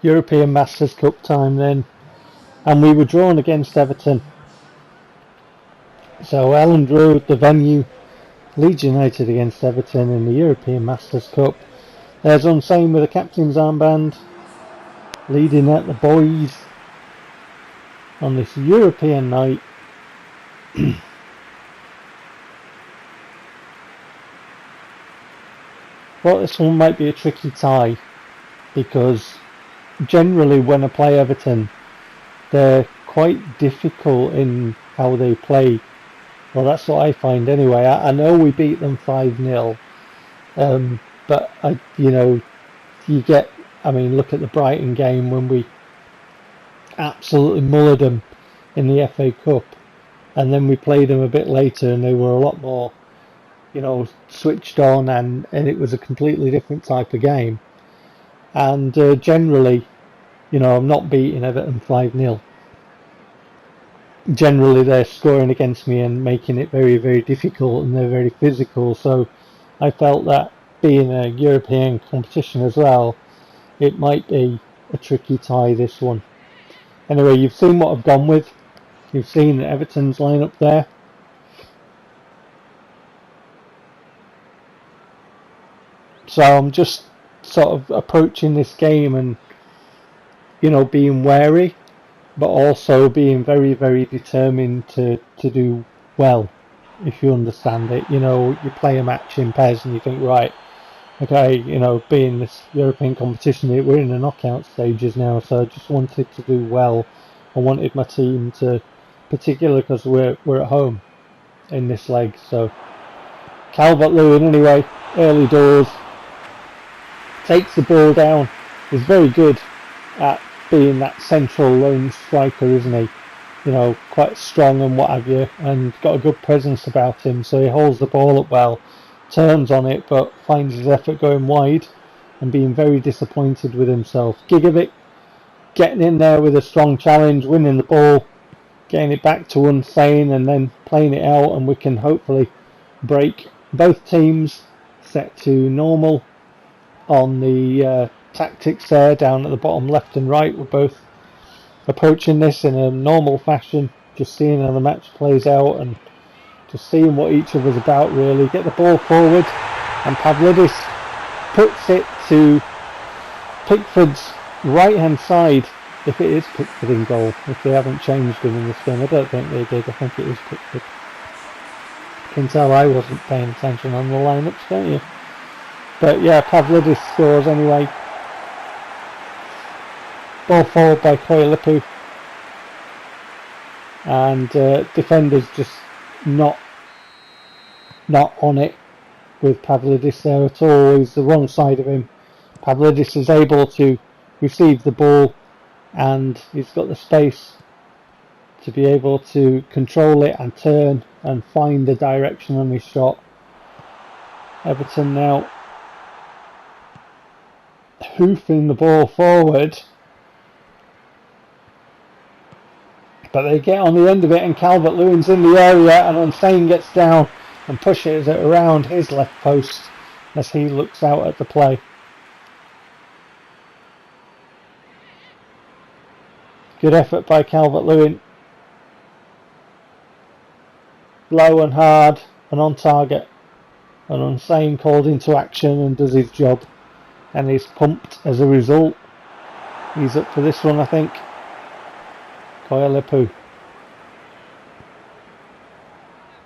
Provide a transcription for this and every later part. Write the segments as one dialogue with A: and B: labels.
A: European Masters Cup time then, and we were drawn against Everton. So Elland Road, the venue, Leeds United against Everton in the European Masters Cup. There's Unsane with the captain's armband, leading at the boys on this European night. Well, this one might be a tricky tie, because generally when I play Everton, they're quite difficult in how they play. Well, that's what I find anyway. I know we beat them 5-0, but you get, look at the Brighton game when we absolutely mullered them in the FA Cup, and then we played them a bit later and they were a lot more, switched on, and it was a completely different type of game. And generally, I'm not beating Everton 5-0. Generally they're scoring against me and making it very, very difficult, and they're very physical. So I felt that being a European competition as well, it might be a tricky tie, this one. Anyway, you've seen what I've gone with. You've seen Everton's lineup there. So I'm just sort of approaching this game and, being wary, but also being very, very determined to do well, if you understand it. You play a match in PES and you think, right, okay, being this European competition, we're in the knockout stages now, so I just wanted to do well. I wanted my team to, particularly because we're at home in this leg. So Calvert-Lewin, anyway, early doors, takes the ball down. He's very good at being that central lone striker, isn't he? Quite strong and what have you, and got a good presence about him. So he holds the ball up well, turns on it, but finds his effort going wide and being very disappointed with himself. Gigovic getting in there with a strong challenge, winning the ball, getting it back to Unsane, and then playing it out, and we can hopefully break both teams. Set to normal on the tactics there down at the bottom left and right. We're both approaching this in a normal fashion, just seeing how the match plays out and just seeing what each of us about, really. Get the ball forward, and Pavlidis puts it to Pickford's right hand side, if it is Pickford in goal, if they haven't changed him in this game. I don't think they did. I think it is Pickford. You can tell I wasn't paying attention on the lineups, don't you? But yeah, Pavlidis scores anyway. Ball forward by Koyalipu, and defenders just not on it with Pavlidis there at all. He's the wrong side of him. Pavlidis is able to receive the ball, and he's got the space to be able to control it and turn and find the direction on his shot. Everton now hoofing the ball forward, but they get on the end of it, and Calvert-Lewin's in the area, and Unsane gets down and pushes it around his left post as he looks out at the play. Good effort by Calvert-Lewin. Low and hard and on target, and Unsane called into action and does his job, and he's pumped as a result. He's up for this one, I think. Koyalipu.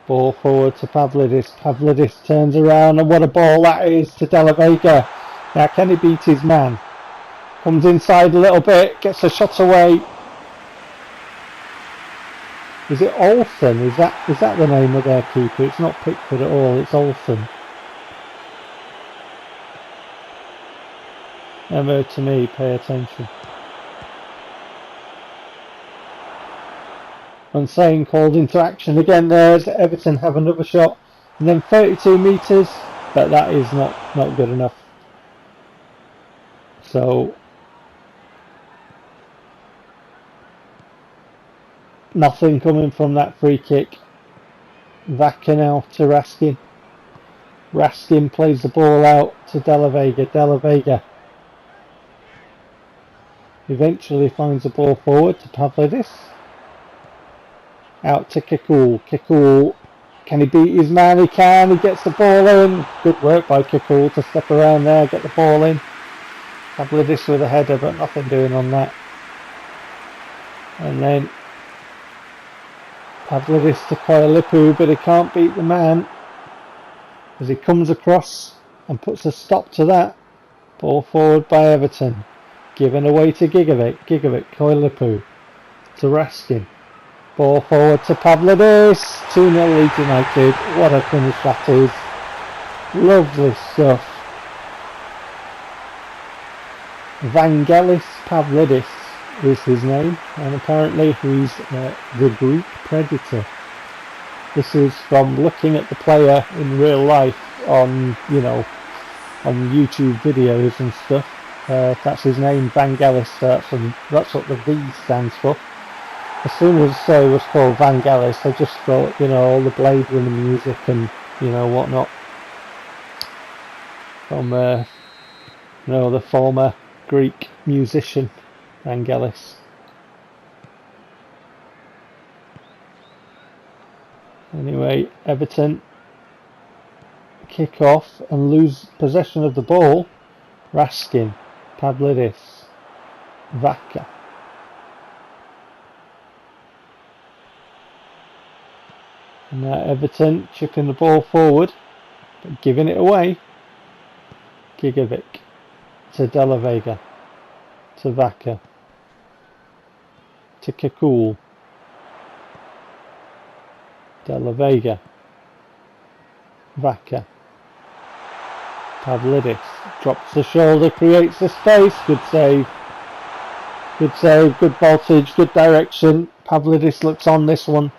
A: Ball forward to Pavlidis. Pavlidis turns around, and what a ball that is to De La Vega. Now can he beat his man? Comes inside a little bit, gets a shot away. Is it Olsen? Is that the name of their keeper? It's not Pickford at all, it's Olsen. Never to me, pay attention. Unsane called into action again there as Everton have another shot, and then 32 metres, but that is not good enough. So nothing coming from that free kick. Vaka now to Raskin. Raskin plays the ball out to De La Vega. De La Vega Eventually finds the ball forward to Pavlidis. Out to Kikul. Kikul, can he beat his man? He can. He gets the ball in. Good work by Kikul to step around there, get the ball in. Pavlidis with a header, but nothing doing on that. And then Pavlidis to Koyalipu, but he can't beat the man as he comes across and puts a stop to that. Ball forward by Everton. Given away to Gigovic. Gigovic, Koyalipu to Raskin. Ball forward to Pavlidis. 2-0 Leeds United. What a finish that is. Lovely stuff. Vangelis Pavlidis is his name, and apparently he's the Greek Predator. This is from looking at the player in real life on, on YouTube videos and stuff. That's his name, Vangelis. That's what the V stands for. As soon as it was called Vangelis, I just thought, all the Blade Runner music and, whatnot. From, the former Greek musician, Vangelis. Anyway, Everton kick off and lose possession of the ball. Raskin, Pavlidis, Vaca. And now Everton chipping the ball forward, but giving it away. Gigovic to De La Vega, to Vaca, to Kikul, De La Vega, Vaca, Pavlidis drops the shoulder, creates the space. Good save, good voltage, good direction. Pavlidis looks on this one.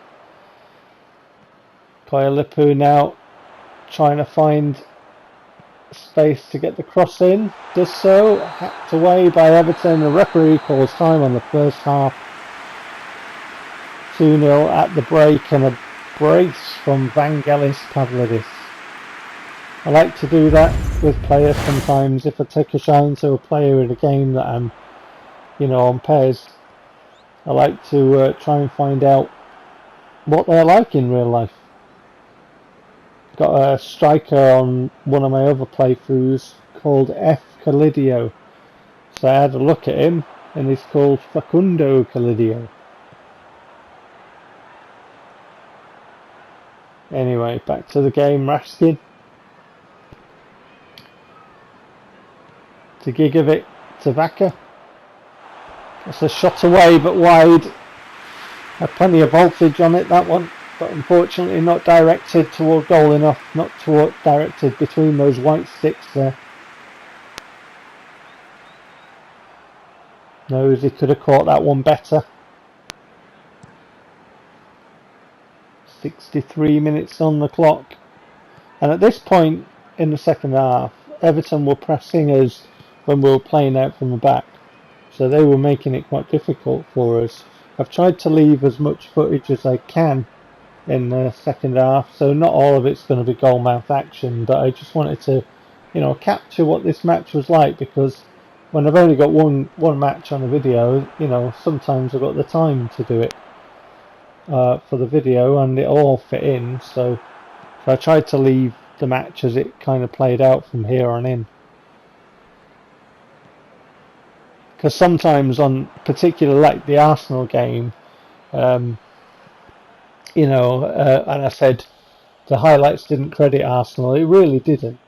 A: Koyalipu now trying to find space to get the cross in. Does so. Hacked away by Everton. The referee calls time on the first half. 2-0 at the break, and a brace from Vangelis Pavlidis. I like to do that with players sometimes. If I take a shine to a player in a game that I'm, on PES, I like to try and find out what they're like in real life. Got a striker on one of my other playthroughs called F. Calidio. So I had a look at him, and he's called Facundo Calidio. Anyway, back to the game. Raskin to Gigovic to Vaca. That's a shot away, but wide. Had plenty of voltage on it, that one. But unfortunately not directed toward goal enough, not directed between those white sticks there. Knows he could have caught that one better. 63 minutes on the clock. And at this point in the second half, Everton were pressing us when we were playing out from the back. So they were making it quite difficult for us. I've tried to leave as much footage as I can in the second half, so not all of it's going to be goal mouth action, but I just wanted to capture what this match was like, because when I've only got one match on a video, sometimes I've got the time to do it for the video, and it all fit in, so I tried to leave the match as it kind of played out from here on in. Because sometimes on particular, like the Arsenal game, and I said the highlights didn't credit Arsenal. It really didn't,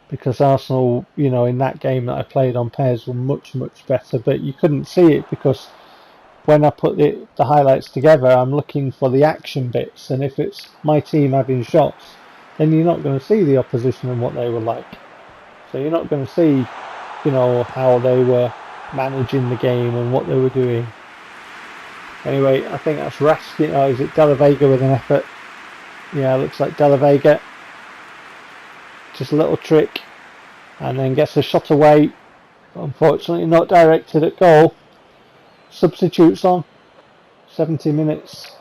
A: because Arsenal, in that game that I played on PES were much, much better, but you couldn't see it because when I put the highlights together, I'm looking for the action bits, and if it's my team having shots, then you're not going to see the opposition and what they were like. So you're not going to see, how they were managing the game and what they were doing. Anyway, I think that's Raskin. Oh, is it De La Vega with an effort? Yeah, looks like De La Vega. Just a little trick, and then gets a shot away. Unfortunately, not directed at goal. Substitutes on. 70 minutes.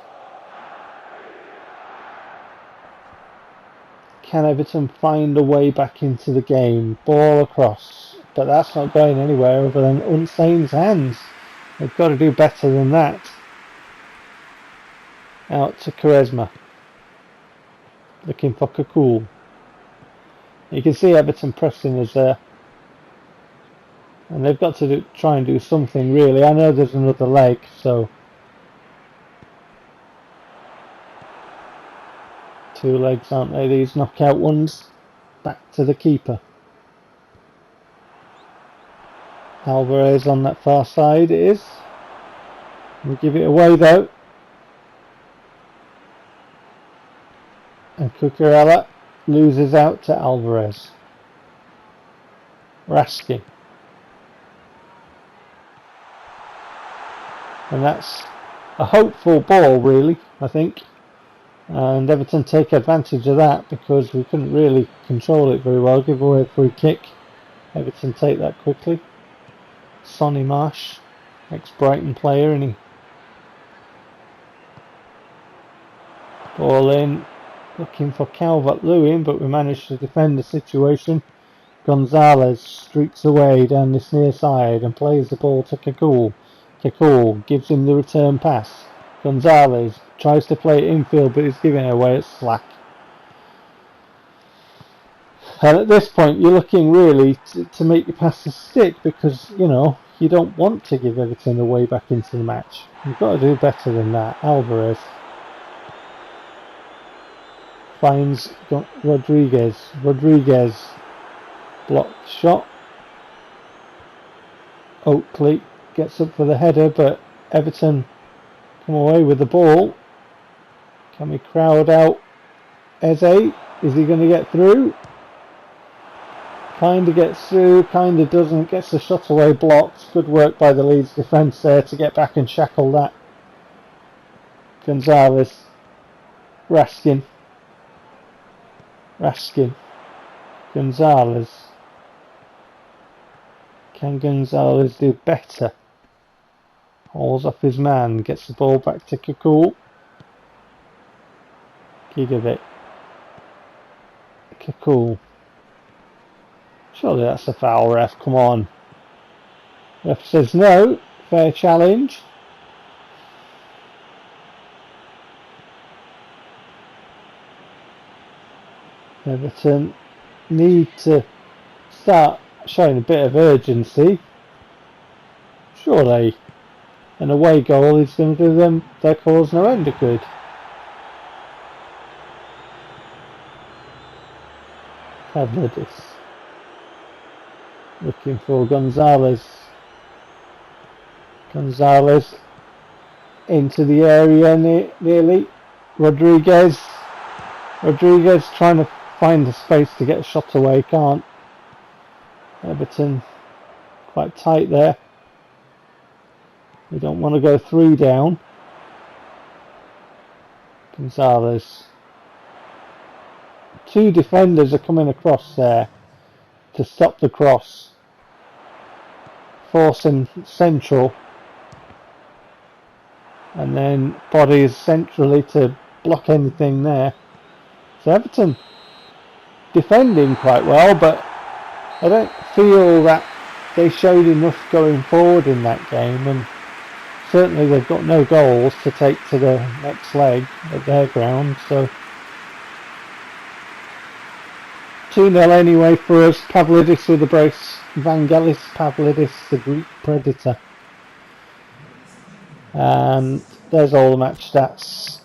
A: Can Everton find a way back into the game? Ball across. but that's not going anywhere other than Unsane's hands. They've got to do better than that. Out to Quaresma. Looking for Kakul. You can see Everton pressing us there. And they've got to try and do something really. I know there's another leg, so... 2 legs, aren't they? These knockout ones. Back to the keeper. Alvarez on that far side it is. We'll give it away though. And Cucurella loses out to Alvarez. Raskin. And that's a hopeful ball really, I think. And Everton take advantage of that because we couldn't really control it very well. Give away a free kick. Everton take that quickly. Sonny Marsh, ex-Brighton player, and he ball in, looking for Calvert-Lewin, but we managed to defend the situation. Gonzalez streaks away down this near side and plays the ball to Kakul. Kakul gives him the return pass. Gonzalez tries to play it infield, but he's giving it away at slack. And at this point, you're looking really to make your passes stick because, you know, you don't want to give Everton away back into the match. You've got to do better than that. Alvarez finds Rodriguez. Rodriguez blocked shot. Oakley gets up for the header, but Everton come away with the ball. Can we crowd out Eze? Is he going to get through? Kind of gets through, kind of doesn't. Gets the shot away, blocked. Good work by the Leeds defence there to get back and shackle that. Gonzalez. Raskin. Gonzalez. Can Gonzalez do better? Hauls off his man. Gets the ball back to Kakul. Gigovic. Kakul. Surely that's a foul, ref. Come on. Ref says no. Fair challenge. Everton need to start showing a bit of urgency. Surely an away goal is going to do them their cause no end of good. Pavlidis. Looking for Gonzalez. Gonzalez into the area nearly. Rodriguez trying to find the space to get a shot away, can't. Everton quite tight there. We don't want to go 3 down. Gonzalez. 2 defenders are coming across there to stop the cross. Forcing central. And then bodies centrally to block anything there. So Everton defending quite well, but I don't feel that they showed enough going forward in that game, and certainly they've got no goals to take to the next leg at their ground, so 2-0 anyway for us. Pavlidis with the brace. Vangelis Pavlidis, the Greek Predator. And there's all the match stats,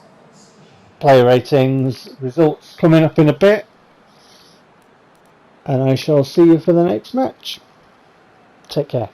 A: player ratings, results coming up in a bit. And I shall see you for the next match. Take care.